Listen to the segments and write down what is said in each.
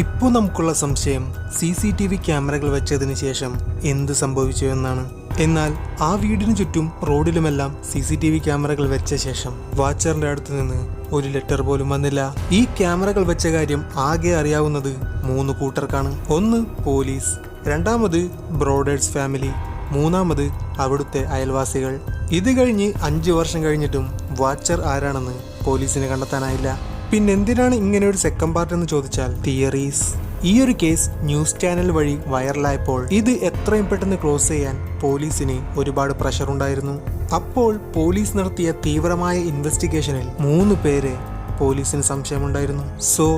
ഇപ്പോൾ നമുക്കുള്ള സംശയം CCTV ക്യാമറകൾ വെച്ചതിന് ശേഷം എന്ത് സംഭവിച്ചു എന്നാണ്. എന്നാൽ ആ വീടിനു ചുറ്റും റോഡിലുമെല്ലാം CCTV ക്യാമറകൾ വെച്ച ശേഷം വാച്ചറിന്റെ അടുത്ത് നിന്ന് ഒരു ലെറ്റർ പോലും വന്നില്ല. ഈ ക്യാമറകൾ വെച്ച കാര്യം ആകെ അറിയാവുന്നത് 3 കൂട്ടർക്കാണ്. ഒന്ന് പോലീസ്, രണ്ടാമത് ബ്രോഡേഴ്സ് ഫാമിലി, മൂന്നാമത് അവിടുത്തെ അയൽവാസികൾ. ഇത് കഴിഞ്ഞ് 5 വർഷം കഴിഞ്ഞിട്ടും വാച്ചർ ആരാണെന്ന് പോലീസിന് കണ്ടെത്താനായില്ല. പിന്നെന്തിനാണ് ഇങ്ങനെ ഒരു സെക്കൻഡ് പാർട്ട് എന്ന് ചോദിച്ചാൽ തിയറീസ്. ഈ ഒരു കേസ് ന്യൂസ് ചാനൽ വഴി വൈറലായപ്പോൾ ഇത് എത്രയും പെട്ടെന്ന് ക്ലോസ് ചെയ്യാൻ പോലീസിന് ഒരുപാട് പ്രഷർ ഉണ്ടായിരുന്നു. അപ്പോൾ പോലീസ് നടത്തിയ തീവ്രമായ ഇൻവെസ്റ്റിഗേഷനിൽ 3 പേരെ പോലീസിന് സംശയമുണ്ടായിരുന്നു. സോ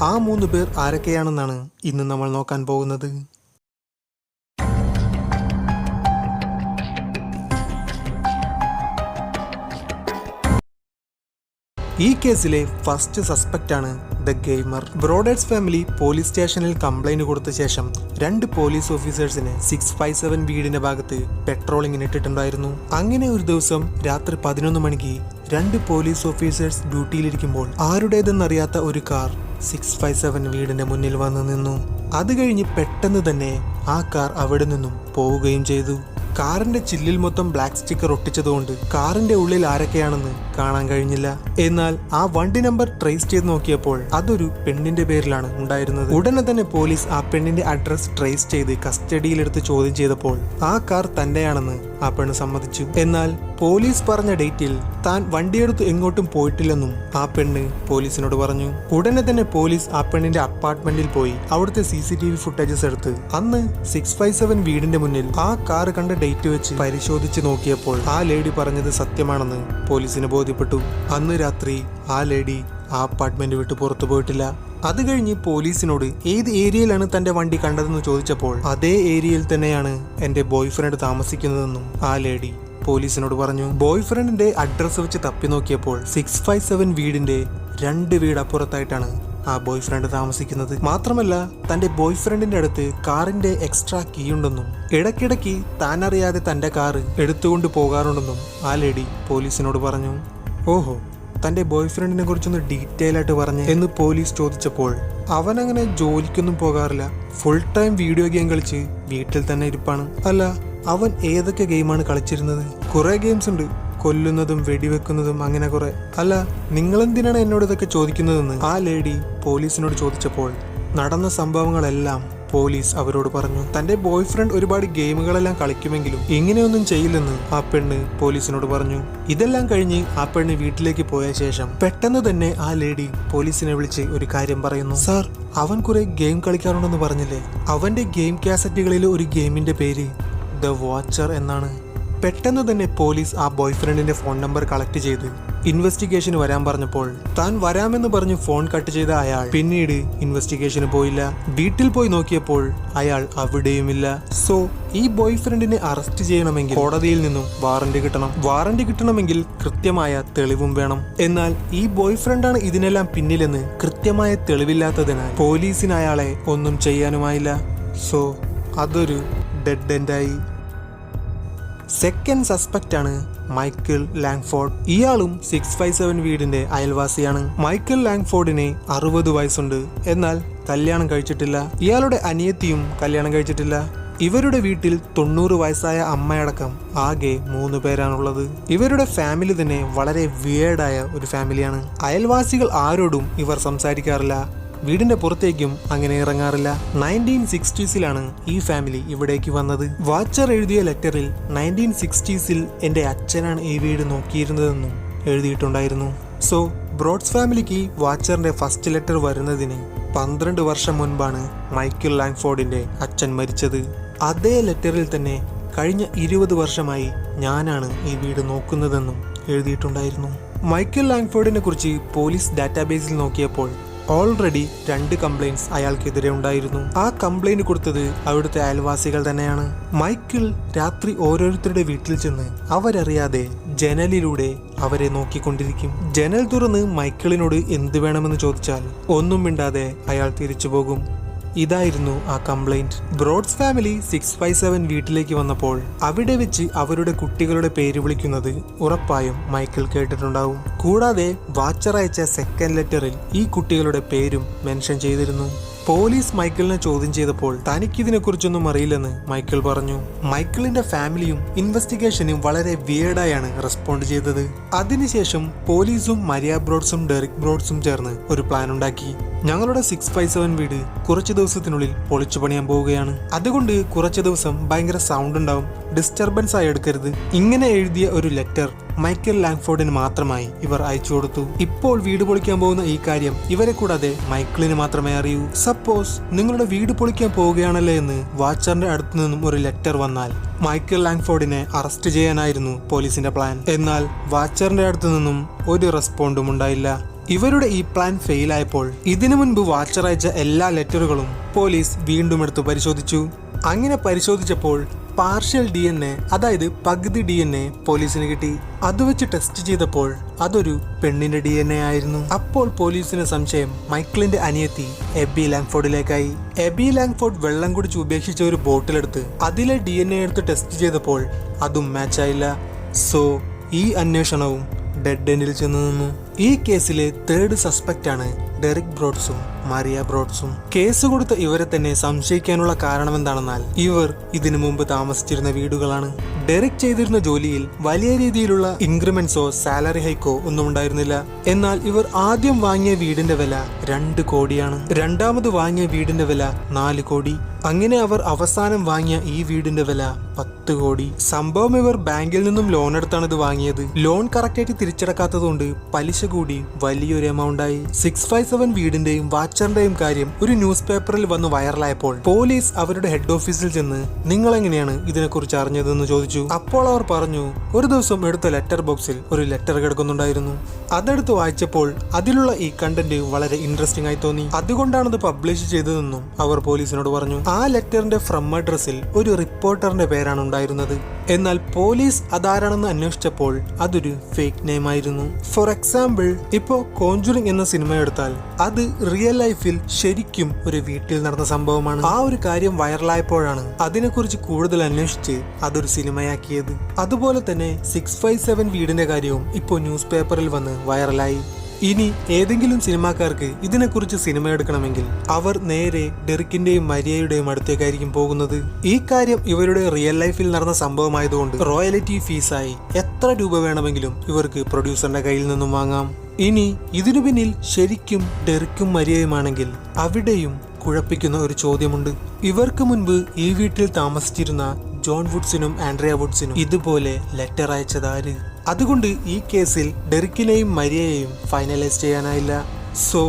ആ 3 പേർ ആരൊക്കെയാണെന്നാണ് ഇന്ന് നമ്മൾ നോക്കാൻ പോകുന്നത്. ഈ കേസിലെ ഫസ്റ്റ് സസ്പെക്റ്റ് ആണ് ദ ഗെയിമർ. ബ്രോഡേഴ്സ് ഫാമിലി പോലീസ് സ്റ്റേഷനിൽ കംപ്ലൈന്റ് കൊടുത്ത ശേഷം 2 പോലീസ് ഓഫീസേഴ്സിനെ 657 വീടിന്റെ ഭാഗത്ത് പെട്രോളിങ്ങിന് ഇട്ടിട്ടുണ്ടായിരുന്നു. അങ്ങനെ ഒരു ദിവസം രാത്രി 11 മണിക്ക് 2 പോലീസ് ഓഫീസേഴ്സ് ഡ്യൂട്ടിയിലിരിക്കുമ്പോൾ ആരുടേതെന്നറിയാത്ത ഒരു കാർ 657 വീടിന്റെ മുന്നിൽ വന്നു നിന്നു. അത് കഴിഞ്ഞ് പെട്ടെന്ന് തന്നെ ആ കാർ അവിടെ നിന്നും പോവുകയും ചെയ്തു. കാറിന്റെ ചില്ലിൽ മൊത്തം ബ്ലാക്ക് സ്റ്റിക്കർ ഒട്ടിച്ചതുകൊണ്ട് കാറിന്റെ ഉള്ളിൽ ആരൊക്കെയാണെന്ന് കാണാൻ കഴിഞ്ഞില്ല. എന്നാൽ ആ വണ്ടി നമ്പർ ട്രേസ് ചെയ്ത് നോക്കിയപ്പോൾ അതൊരു പെണ്ണിന്റെ പേരിലാണ് ഉണ്ടായിരുന്നത്. ഉടനെ തന്നെ പോലീസ് ആ പെണ്ണിന്റെ അഡ്രസ് ട്രേസ് ചെയ്ത് കസ്റ്റഡിയിലെടുത്ത് ചോദ്യം ചെയ്തപ്പോൾ ആ കാർ തന്റെയാണെന്ന് ആ പെണ്ണ് സമ്മതിച്ചു. എന്നാൽ പോലീസ് പറഞ്ഞ ഡേറ്റിൽ താൻ വണ്ടിയെടുത്ത് എങ്ങോട്ടും പോയിട്ടില്ലെന്നും ആ പെണ്ണ് പോലീസിനോട് പറഞ്ഞു. ഉടനെ തന്നെ പോലീസ് ആ പെണ്ണിന്റെ അപ്പാർട്ട്മെന്റിൽ പോയി അവിടുത്തെ CCTV ഫുട്ടേജസ് എടുത്ത് അന്ന് 657 വീടിന്റെ മുന്നിൽ ആ കാർ കണ്ട ഡേറ്റ് വെച്ച് പരിശോധിച്ച് നോക്കിയപ്പോൾ ആ ലേഡി പറഞ്ഞത് സത്യമാണെന്ന് പോലീസിന് ബോധ്യപ്പെട്ടു. അന്ന് രാത്രി ആ ലേഡി ആ അപ്പാർട്ട്മെന്റ് വിട്ട് പുറത്തു പോയിട്ടില്ല. അത് കഴിഞ്ഞ് പോലീസിനോട് ഏത് ഏരിയയിലാണ് തന്റെ വണ്ടി കണ്ടതെന്ന് ചോദിച്ചപ്പോൾ അതേ ഏരിയയിൽ തന്നെയാണ് എന്റെ ബോയ് ഫ്രണ്ട് താമസിക്കുന്നതെന്നും ആ ലേഡി പോലീസിനോട് പറഞ്ഞു. ബോയ് ഫ്രണ്ടിന്റെ അഡ്രസ് വെച്ച് തപ്പി നോക്കിയപ്പോൾ 657 വീടിന്റെ 2 വീട് അപ്പുറത്തായിട്ടാണ് ആ ബോയ് ഫ്രണ്ട് താമസിക്കുന്നത്. മാത്രമല്ല തന്റെ ബോയ് ഫ്രണ്ടിന്റെ അടുത്ത് കാറിന്റെ എക്സ്ട്രാ കീ ഉണ്ടെന്നും ഇടയ്ക്കിടയ്ക്ക് താൻ അറിയാതെ തന്റെ കാറ് എടുത്തുകൊണ്ട് പോകാറുണ്ടെന്നും ആ ലേഡി പോലീസിനോട് പറഞ്ഞു. ഓഹോ, തന്റെ ബോയ് ഫ്രണ്ടിനെ കുറിച്ചൊന്ന് ഡീറ്റെയിൽ ആയിട്ട് പറഞ്ഞു എന്ന് പോലീസ് ചോദിച്ചപ്പോൾ അവനങ്ങനെ ജോലിക്കൊന്നും പോകാറില്ല, ഫുൾ ടൈം വീഡിയോ ഗെയിം കളിച്ച് വീട്ടിൽ തന്നെ ഇരിപ്പാണ്. അല്ല, അവൻ ഏതൊക്കെ ഗെയിമാണ് കളിച്ചിരുന്നത്? കുറെ ഗെയിംസ് ഉണ്ട്, കൊല്ലുന്നതും വെടിവെക്കുന്നതും അങ്ങനെ കുറെ. അല്ല, നിങ്ങളെന്തിനാണ് എന്നോട് ഇതൊക്കെ ചോദിക്കുന്നതെന്ന് ആ ലേഡി പോലീസിനോട് ചോദിച്ചപ്പോൾ നടന്ന സംഭവങ്ങളെല്ലാം പോലീസ് അവരോട് പറഞ്ഞു. തന്റെ ബോയ് ഫ്രണ്ട് ഒരുപാട് ഗെയിമുകളെല്ലാം കളിക്കുമെങ്കിലും ഇങ്ങനെയൊന്നും ചെയ്യില്ലെന്ന് ആ പെണ്ണ് പോലീസിനോട് പറഞ്ഞു. ഇതെല്ലാം കഴിഞ്ഞ് ആ പെണ്ണ് വീട്ടിലേക്ക് പോയ ശേഷം പെട്ടെന്ന് തന്നെ ആ ലേഡി പോലീസിനെ വിളിച്ച് ഒരു കാര്യം പറയുന്നു. സാർ, അവൻ കുറെ ഗെയിം കളിക്കാറുണ്ടെന്ന് പറഞ്ഞില്ലേ? അവന്റെ ഗെയിം കാസറ്റുകളിൽ ഒരു ഗെയിമിന്റെ പേര് ദ വാച്ചർ എന്നാണ്. പെട്ടെന്ന് തന്നെ പോലീസ് ആ ബോയ് ഫ്രണ്ടിന്റെ ഫോൺ നമ്പർ കളക്ട് ചെയ്ത് ഇൻവെസ്റ്റിഗേഷന് വരാൻ പറഞ്ഞപ്പോൾ താൻ വരാമെന്ന് പറഞ്ഞ് ഫോൺ കട്ട് ചെയ്ത അയാൾ പിന്നീട് ഇൻവെസ്റ്റിഗേഷന് പോയില്ല. വീട്ടിൽ പോയി നോക്കിയപ്പോൾ അയാൾ അവിടെയുമില്ല. സോ ഈ ബോയ് ഫ്രണ്ടിനെ അറസ്റ്റ് ചെയ്യണമെങ്കിൽ കോടതിയിൽ നിന്നും വാറന്റ് കിട്ടണം. വാറന്റ് കിട്ടണമെങ്കിൽ കൃത്യമായ തെളിവും വേണം. എന്നാൽ ഈ ബോയ് ഫ്രണ്ടാണ് ഇതിനെല്ലാം പിന്നിലെന്ന് കൃത്യമായ തെളിവില്ലാത്തതിനാൽ പോലീസിന് അയാളെ ഒന്നും ചെയ്യാനുമായില്ല. സോ അതൊരു ഡെഡ് എൻഡായി. സെക്കൻഡ് സസ്പെക്റ്റ് ആണ് മൈക്കിൾ ലാങ്ഫോർഡ്. ഇയാളും 657 വീടിന്റെ അയൽവാസിയാണ്. മൈക്കിൾ ലാങ്ഫോർഡിന് 60 വയസ്സുണ്ട്, എന്നാൽ കല്യാണം കഴിച്ചിട്ടില്ല. ഇയാളുടെ അനിയത്തിയും കല്യാണം കഴിച്ചിട്ടില്ല. ഇവരുടെ വീട്ടിൽ 90 വയസ്സായ അമ്മയടക്കം ആകെ 3 പേരാണുള്ളത്. ഇവരുടെ ഫാമിലി തന്നെ വളരെ വിയേർഡായ ഒരു ഫാമിലിയാണ്. അയൽവാസികൾ ആരോടും ഇവർ സംസാരിക്കാറില്ല, വീടിന്റെ പുറത്തേക്കും അങ്ങനെ ഇറങ്ങാറില്ല. 1960s ഈ ഫാമിലി ഇവിടേക്ക് വന്നത്. വാച്ചർ എഴുതിയ ലെറ്ററിൽ 1960s എന്റെ അച്ഛനാണ് ഈ വീട് നോക്കിയിരുന്നതെന്നും എഴുതിയിട്ടുണ്ടായിരുന്നു. സോ ബ്രോഡ്സ് ഫാമിലിക്ക് വാച്ചറിന്റെ ഫസ്റ്റ് ലെറ്റർ വരുന്നതിന് 12 വർഷം മുൻപാണ് മൈക്കിൾ ലാങ്ഫോർഡിന്റെ അച്ഛൻ മരിച്ചത്. അതേ ലെറ്ററിൽ തന്നെ കഴിഞ്ഞ 20 വർഷമായി ഞാനാണ് ഈ വീട് നോക്കുന്നതെന്നും എഴുതിയിട്ടുണ്ടായിരുന്നു. മൈക്കിൾ ലാങ്ഫോർഡിനെ കുറിച്ച് പോലീസ് ഡാറ്റാബേസിൽ നോക്കിയപ്പോൾ ഓൾറെഡി 2 കംപ്ലൈന്റ്സ് അയാൾക്കെതിരെ ഉണ്ടായിരുന്നു. ആ കംപ്ലൈന്റ് കൊടുത്തത് അവിടുത്തെ അയൽവാസികൾ തന്നെയാണ്. മൈക്കിൾ രാത്രി ഓരോരുത്തരുടെ വീട്ടിൽ ചെന്ന് അവരറിയാതെ ജനലിലൂടെ അവരെ നോക്കിക്കൊണ്ടിരിക്കും. ജനൽ തുറന്ന് മൈക്കിളിനോട് എന്ത് വേണമെന്ന് ചോദിച്ചാൽ ഒന്നും മിണ്ടാതെ അയാൾ തിരിച്ചു പോകും. ഇതായിരുന്നു ആ കംപ്ലൈന്റ്. ബ്രോഡ്സ് ഫാമിലി 657 വീട്ടിലേക്ക് വന്നപ്പോൾ അവിടെ വെച്ച് അവരുടെ കുട്ടികളുടെ പേര് വിളിക്കുന്നത് ഉറപ്പായും മൈക്കിൾ കേട്ടിട്ടുണ്ടാവും. കൂടാതെ വാച്ചർ അയച്ച സെക്കൻഡ് ലെറ്ററിൽ ഈ കുട്ടികളുടെ പേരും മെൻഷൻ ചെയ്തിരുന്നു. പോലീസ് മൈക്കിളിനെ ചോദ്യം ചെയ്തപ്പോൾ തനിക്കിതിനെക്കുറിച്ചൊന്നും അറിയില്ലെന്ന് മൈക്കിൾ പറഞ്ഞു. മൈക്കിളിന്റെ ഫാമിലിയും ഇൻവെസ്റ്റിഗേഷനും വളരെ വിയേർഡായാണ് റെസ്പോണ്ട് ചെയ്തത്. അതിനുശേഷം പോലീസും മരിയ ബ്രോഡ്സും ഡെറിക് ബ്രോഡ്സും ചേർന്ന് ഒരു പ്ലാൻ ഉണ്ടാക്കി. ഞങ്ങളുടെ 657 വീട് കുറച്ചു ദിവസത്തിനുള്ളിൽ പൊളിച്ചു പണിയാൻ പോവുകയാണ്. അതുകൊണ്ട് കുറച്ചു ദിവസം ഭയങ്കര സൗണ്ട് ഉണ്ടാവും, ഡിസ്റ്റർബൻസ് ആയി എടുക്കരുത്. ഇങ്ങനെ എഴുതിയ ഒരു ലെറ്റർ മൈക്കൽ ലാങ്ഫോർഡിന് മാത്രമായി ഇവർ അയച്ചു കൊടുത്തു. ഇപ്പോൾ വീട് പൊളിക്കാൻ പോകുന്ന ഈ കാര്യം ഇവരെ കൂടാതെ മൈക്കിളിന് മാത്രമേ അറിയൂ. സപ്പോസ് നിങ്ങളുടെ വീട് പൊളിക്കാൻ പോവുകയാണല്ലേ എന്ന് വാച്ചറിന്റെ അടുത്തു നിന്നും ഒരു ലെറ്റർ വന്നാൽ മൈക്കൽ ലാങ്ഫോർഡിനെ അറസ്റ്റ് ചെയ്യാനായിരുന്നു പോലീസിന്റെ പ്ലാൻ. എന്നാൽ വാച്ചറിന്റെ അടുത്തു നിന്നും ഒരു റെസ്പോണ്ടും ഉണ്ടായില്ല. ഇവരുടെ ഈ പ്ലാൻ ഫെയിൽ ആയപ്പോൾ ഇതിനു മുൻപ് വാച്ചർ അയച്ച എല്ലാ ലെറ്ററുകളും പോലീസ് വീണ്ടും എടുത്തു പരിശോധിച്ചു. അങ്ങനെ പരിശോധിച്ചപ്പോൾ പാർഷ്യൽ DNA, അതായത് പകുതി DNA പോലീസിന് കിട്ടി. അത് വെച്ച് ടെസ്റ്റ് ചെയ്തപ്പോൾ അതൊരു പെണ്ണിന്റെ DNA ആയിരുന്നു. അപ്പോൾ പോലീസിന് സംശയം മൈക്കിളിന്റെ അനിയത്തി എബി ലാങ്ഫോർഡിലേക്കായി. എബി ലാങ്ഫോർഡ് വെള്ളം കുടിച്ച് ഉപേക്ഷിച്ച ഒരു ബോട്ടിലെടുത്ത് അതിലെ DNA എടുത്ത് ടെസ്റ്റ് ചെയ്തപ്പോൾ അതും മാച്ചായില്ല. സോ ഈ അന്വേഷണവും ഡെഡ് എൻഡിൽ ചെന്നു നിന്നു. ഈ കേസിലെ തേർഡ് സസ്പെക്റ്റ് ആണ് ഡെറിക് ബ്രോഡ്സും മരിയ ബ്രോഡ്സും. കേസ് കൊടുത്ത ഇവരെ തന്നെ സംശയിക്കാനുള്ള കാരണം എന്താണെന്നാൽ ഇവർ ഇതിനു മുമ്പ് താമസിച്ചിരുന്ന വീടുകളാണ്. ഡെറിക് ചെയ്തിരുന്ന ജോലിയിൽ വലിയ രീതിയിലുള്ള ഇൻക്രിമെന്റ്സോ സാലറി ഹൈക്കോ ഒന്നും ഉണ്ടായിരുന്നില്ല. എന്നാൽ ഇവർ ആദ്യം വാങ്ങിയ വീടിന്റെ വില 2 കോടിയാണ്. രണ്ടാമത് വാങ്ങിയ വീടിന്റെ വില 4 കോടി. അങ്ങനെ അവർ അവസാനം വാങ്ങിയ ഈ വീടിന്റെ വില 10 കോടി. സംഭവം ഇവർ ബാങ്കിൽ നിന്നും ലോൺ എടുത്താണ് ഇത് വാങ്ങിയത്. ലോൺ കറക്റ്റായിട്ട് തിരിച്ചടക്കാത്തതുകൊണ്ട് പലിശ കൂടി വലിയൊരു എമൗണ്ട് ആയി. 657 വീടിന്റെയും വാച്ചറിന്റെയും കാര്യം ഒരു ന്യൂസ് പേപ്പറിൽ വന്ന് വൈറലായപ്പോൾ പോലീസ് അവരുടെ ഹെഡ് ഓഫീസിൽ ചെന്ന് നിങ്ങൾ എങ്ങനെയാണ് ഇതിനെക്കുറിച്ച് അറിഞ്ഞതെന്ന് ചോദിച്ചു. അപ്പോൾ അവർ പറഞ്ഞു, ഒരു ദിവസം എടുത്ത ലെറ്റർ ബോക്സിൽ ഒരു ലെറ്റർ കിടക്കുന്നുണ്ടായിരുന്നു. അതെടുത്ത് വായിച്ചപ്പോൾ അതിലുള്ള ഈ കണ്ടന്റ് വളരെ ഇൻട്രസ്റ്റിംഗ് ആയി തോന്നി. അതുകൊണ്ടാണത് പബ്ലിഷ് ചെയ്തതെന്നും അവർ പോലീസിനോട് പറഞ്ഞു. ആ ലെറ്ററിന്റെ ഫ്രം അഡ്രസ്സിൽ ഒരു റിപ്പോർട്ടറിന്റെ പേരാണ് ഉണ്ടായിരുന്നത്. എന്നാൽ പോലീസ് അതാരാണെന്ന് അന്വേഷിച്ചപ്പോൾ അതൊരു ഫേക്ക് നെയിം ആയിരുന്നു. ഫോർ എക്സാമ്പിൾ, ഇപ്പോ കോഞ്ചുറിംഗ് എന്ന സിനിമ എടുത്താൽ അത് റിയൽ ലൈഫിൽ ശരിക്കും ഒരു വീട്ടിൽ നടന്ന സംഭവമാണ്. ആ ഒരു കാര്യം വൈറലായപ്പോഴാണ് അതിനെക്കുറിച്ച് കൂടുതൽ അന്വേഷിച്ച് അതൊരു സിനിമയാക്കിയത്. അതുപോലെ തന്നെ 657 വീടിന്റെ കാര്യവും ഇപ്പോൾ ന്യൂസ് പേപ്പറിൽ വന്ന് വൈറലായി. ഇനി ഏതെങ്കിലും സിനിമാക്കാർക്ക് ഇതിനെക്കുറിച്ച് സിനിമ എടുക്കണമെങ്കിൽ അവർ നേരെ ഡെറിക്കിന്റെയും മരിയയുടെയും അടുത്തേക്കായിരിക്കും പോകുന്നത്. ഈ കാര്യം ഇവരുടെ റിയൽ ലൈഫിൽ നടന്ന സംഭവമായതുകൊണ്ട് റോയലിറ്റി ഫീസായി എത്ര രൂപ വേണമെങ്കിലും ഇവർക്ക് പ്രൊഡ്യൂസറിന്റെ കയ്യിൽ നിന്നും വാങ്ങാം. ഇനി ഇതിനു പിന്നിൽ ശരിക്കും ഡെറിക്കും മരിയയുമാണെങ്കിൽ അവിടെയും കുഴപ്പിക്കുന്ന ഒരു ചോദ്യമുണ്ട്. ഇവർക്ക് മുൻപ് ഈ വീട്ടിൽ താമസിച്ചിരുന്ന ജോൺ വുഡ്സിനും ആൻഡ്രിയ വുഡ്സിനും ഇതുപോലെ ലെറ്റർ അയച്ചതാര്? അതുകൊണ്ട് ഈ കേസിൽ ഡെറിക്കിനെയും മരിയയെയും ഫൈനലൈസ് ചെയ്യാനായില്ല. സോ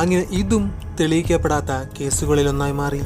അങ്ങനെ ഇതും തെളിയിക്കപ്പെടാത്ത കേസുകളിലൊന്നായി മാറി.